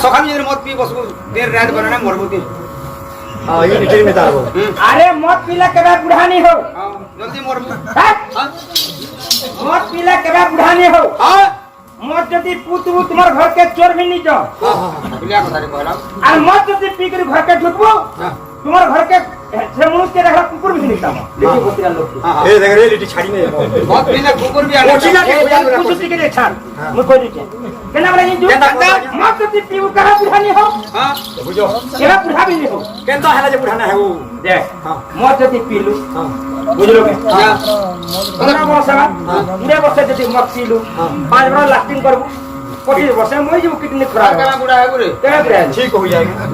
सकाल जे मत पी बसबो देर रात बरना मरबोती हां ये लिटर में ताबो अरे मत पीला के बाद बुढ़ा नहीं हो हां जल्दी मरबो मत पीला के बाद बुढ़ा नहीं हो हां मत जदी पुत तुम्हार घर के चोर भी नहीं जाओ हां बिलिया को सारे कहला और मत जदी पी कर घर के ढुकबो तुम्हार घर के से मुंह के रखा कुकुर भी नहीं काम लेके बोतिया लोग ए देख रे लिटी छाड़ी में मत पीना कुकुर भी आले कोचिना के कुछ टिके दे छाड़ मैं कोई नहीं केना वाला ये जो मत जदी पी कहां बुढ़ा नहीं हो हां बुझो केना बुढ़ा भी नहीं हो केंतो हैला जे बुढ़ाना है वो देख हां मत जदी पी लू हां बुझलो के हां 15 वर्ष मेरे वर्ष जदी मत पी लू 5 वर्ष लास्टिंग करबो 25 वर्ष में जो कितनी खराब केना बुढ़ा है गुरे केना बुढ़ा है ठीक हो जाएगा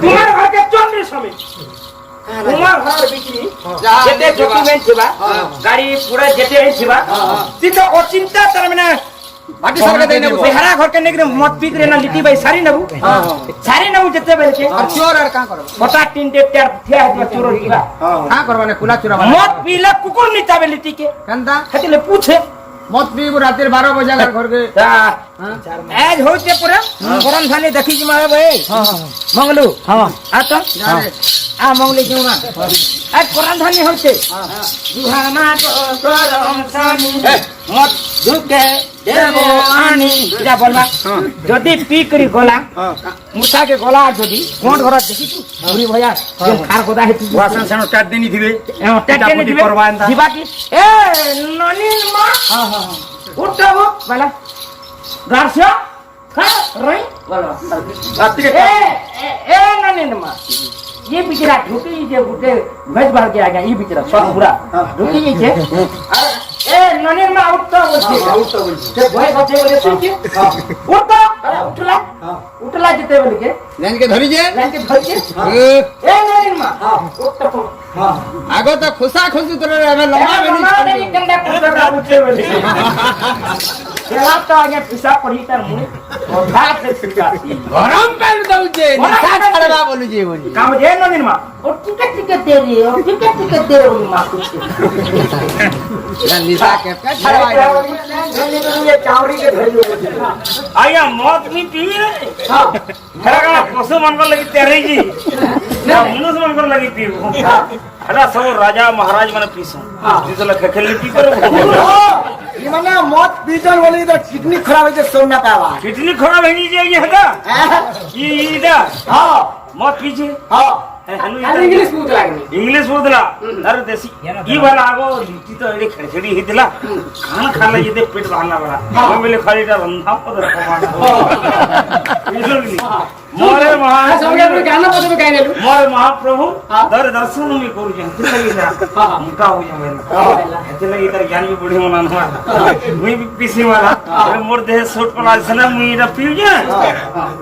तुम्हारे घर के चोर नहीं समय तुम्हार घर बिक्री जेते डॉक्यूमेंट छिबा गाड़ी पूरा जेते छिबा सितो अचिंता तर में बाटी सरके देने बेहरा घर के नेगरे मत पी करे ना लिट्टी भाई सारी नबू सारी नबू जेते बेल के और चोर और का करबो पता 3 टेक्टर थिया है चोर हिबा का करबाने कुला चोरा मत पीला कुकुर नहीं ताबे लिट्टी के कंदा खतिले पूछे मत पी रात 12 बजे घर के आज होते पूरा गरम थाने देखी कि मारे भाई मंगलू हां आ तो आ मंगले क्यों ना आज गरम थाने होते जुहाना तो गरम थाने मत झुके देबो आनी जा बोलबा जदी पी करी गला मुसा के गला जदी कोन घर देखी तू पूरी भैया खार गोदा है तू वासन सेनो काट देनी थिबे टाट देनी दिबे दिबा की ए ननीन मां हां हां उठो वाला गार्सिया खा रही वाला रात्रि के ए ननीन मां ये बिचरा ढुकी जे गुटे भेज बाहर के आ गया ये बिचरा सब पूरा ढुकी जे ए ननीन मां उठो बोल के भाई बचे बोले सुन के उठो उठला जते बोल के लाइन के धरी जे लाइन के धर के ए ननीन मां उठो आगो तो खुशा खुशी तोरे हमें लंबा नहीं कंडा कुतर उठे बोले चला तो आगे पिसा पड़ी तर मुंह और भात से पिकाती गरम पेन दउ जे निशा छड़वा बोलू जे बोली काम जे ननीन मां और टिके तेरी और टिके तेरी मां कुछ निशा के छड़वा ये चावड़ी के धरी आया मौत नहीं पी रे हां हेरा पशु मन को लगी तेरी जी ना मनुष्य मन को लगी पी हेरा सब राजा महाराज माने पीसो जिस लख खेली पी करो ये माने मौत पीजन बोली तो किडनी खराब है जे सोना पावा किडनी खराब है ये हदा ये इदा हां मौत पीछे हां इंग्लिश बोल लागनी इंग्लिश बोलला अरे देसी ई वाला आगो लिट्टी तो एडी खड़खड़ी हितला खाना खाला ये पेट बाहरना वाला हम मिले खाली ता रंधा पद रखवा मोरे महा सबके गाना पद गाय लेलु मोरे महाप्रभु दर्शन में करू जे लगी जा मुका हो जावे एते लगी तर ज्ञान भी बूढ़ी मना न मुई पीसी वाला अरे मोर देह सूट पला सना मुई रा पीउ जे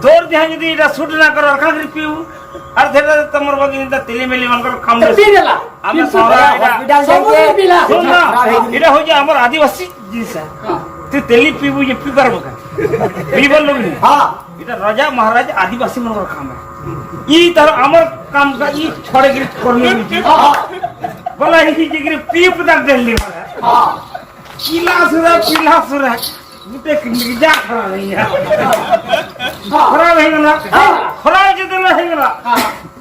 तोर देह यदि इरा सूट ना कर रखा कर पीउ अर थेरा तमर बगिन त तिली मिली मन कर खाम दे पीला हम सारा हॉस्पिटल जाके पीला इरा हो जे हमर आदिवासी जिस तू तेली पीबू जे पी करबो का पीबल लोग हां इटा राजा महाराज आदिवासी मन कर खाम है ई तर हमर काम का ई छोड़े गिर करने बोला ही जे गिर पी पता देली हां पीला सुरा गुटे किंजा खरा नहीं है खरा नहीं गला खरा जे देला है गला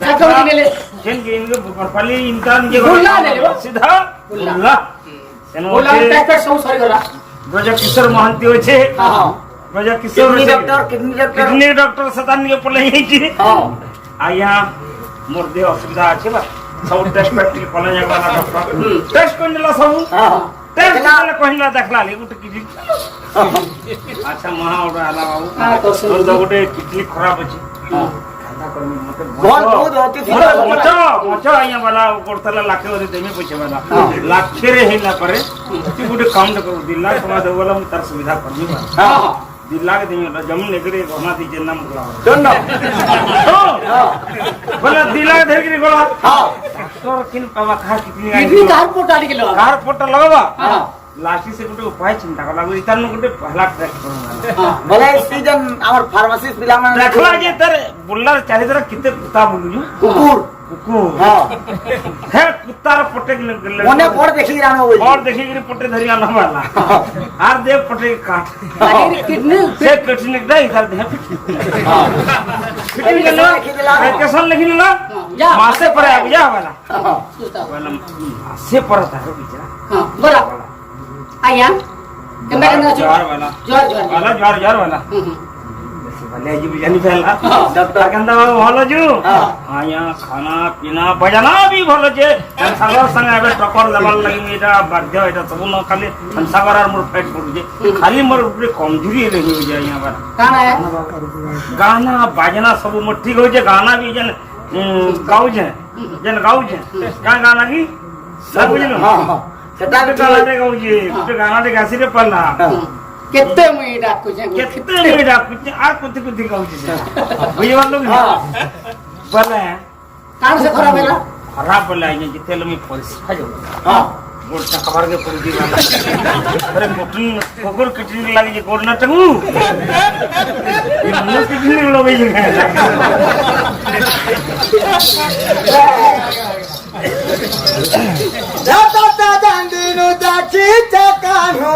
ताको ले जेन के इनके परपाली इंसान जे गुल्ला ले सीधा गुल्ला गुल्ला पैकेट सब सरी गला ब्रज किशोर महंती होय छे हां ब्रज किशोर किडनी डॉक्टर सतान के पले ही छी हां आया मोर देह असुविधा আছে बा सब टेस्ट पैक्टिल पले जागला डॉक्टर टेस्ट कोनला सब हां टेस्ट कोनला कहला देखला ले गुटे किडनी अच्छा महा ओडा आला बाबू हां तो सुन दो गुटे किडनी खराब अछि हां खाता कर मते बहुत होती थी मचा आया वाला कोरतला लाखे ओरे देमे पैसे वाला लाखे रे हेला परे तू गुटे काम न करू दिल्ला समा दे वाला तार सुविधा करनी बा हां दिल्ला के देमे जमीन लेकरे गमा दी जे नाम गला दोनो हां बोला दिल्ला धर के गला हां डॉक्टर किन पावा खा किडनी कार पोटा लगावा हां लास्टी से गुटे उपाय चिंता कर लागो इतन गुटे पहला ट्रैक करूंगा हां भले सीजन हमर फार्मेसी पिला में देखला जे तर बुल्ला चाहे जरा किते कुत्ता बोलू जो कुकुर কুকুর হ্যাঁ হে কুত্তার পটে মনে পড় দেখি রানো বলি और देखी कि पट्टे धरी आना वाला आर देव पट्टे काट কিডনি से किडनी दे इधर दे फिटिंग कर लो कैसन लिखी लो जा। मासे पर आ जा वाला सुता वाला मासे पर था बेचारा हां बोला आया कमरे के अंदर ज्वार वाला जोर जोर वाला ज्वार वाला भले जी बिजानी फैला डॉक्टर कहंदा भलो जू आया खाना पीना बजाना भी भलो जे सागर संग आबे टक्कर लेवल लगी मेरा बाध्य एटा सब न खाली सागर आर मोर पेट पड़ जे खाली मोर ऊपर कमजोरी रही हो जाय यहां पर कहां है गाना बाजना सब मोर ठीक हो जे गाना भी जन गाउ जे का गाना की सब बुझलो হ্যাঁ হ্যাঁ সেটা আমি गाना दे गाउ जे गाना दे गासी रे पल्ला कितने में डाकू जाएंगे कितने मेरा कुछ आ कुछ गाउ जे भई वालो बोले कहां से खराब है खराब बोला ये जितेल में परीक्षा जो হ্যাঁ मोटा कवर के पड़ी दी वाला अरे कुकिंग कुकुर किचन लगी जे कोरना टंगू ये मुंह किचन लोगे जे দাদা দাদিনু দাচি চাকানো